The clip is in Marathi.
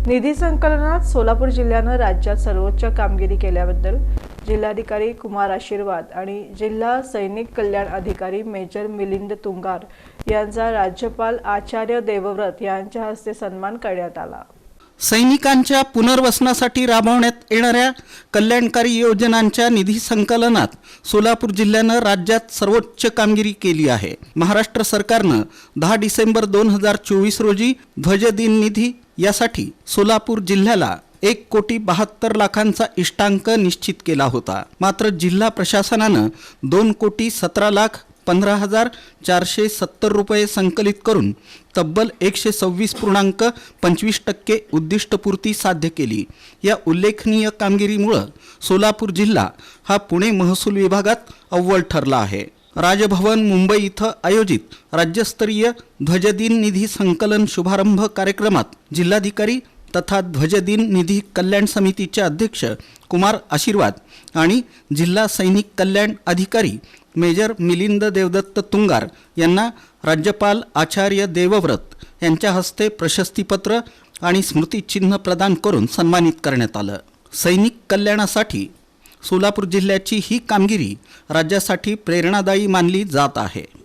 निधी संकलनात सोलापूर जिल्ह्यानं राज्यात सर्वोच्च कामगिरी केल्याबद्दल जिल्हाधिकारी कुमार आशीर्वाद आणि जिल्हा सैनिक कल्याण अधिकारी मेजर मिलिंद तुंगार यांचा राज्यपाल आचार्य देवव्रत यांच्या हस्ते सन्मान करण्यात आला। सैनिकांच्या पुनर्वसनासाठी राबवण्यात येणाऱ्या कल्याणकारी योजनांच्या निधी संकलनात सोलापूर जिल्ह्यानं राज्यात सर्वोच्च कामगिरी केली आहे। महाराष्ट्र सरकारनं 10 डिसेंबर 2024 रोजी ध्वजदिन निधी यासाठी सोलापूर जिल्ह्याला 1,72,00,000चा इष्टांक निश्चित केला होता। मात्र जिल्हा प्रशासनानं 2,17,15,470 रुपये संकलित करून तब्बल 126.25% उद्दिष्टपूर्ती साध्य केली। या उल्लेखनीय कामगिरीमुळे सोलापूर जिल्हा हा पुणे महसूल विभागात अव्वल ठरला आहे। राजभवन मुंबई इथं आयोजित राज्यस्तरीय ध्वजदिन निधी संकलन शुभारंभ कार्यक्रमात जिल्हाधिकारी तथा ध्वजदिन निधी कल्याण समितीचे अध्यक्ष कुमार आशीर्वाद आणि जिल्हा सैनिक कल्याण अधिकारी मेजर मिलिंद देवदत्त तुंगार यांना राज्यपाल आचार्य देवव्रत यांच्या हस्ते प्रशस्तीपत्र आणि स्मृतिचिन्ह प्रदान करून सन्मानित करण्यात आलं। सैनिक कल्याणासाठी सोलापूर जिल्ह्याची ही कामगिरी राज्यासाठी प्रेरणादायी मानली जात आहे।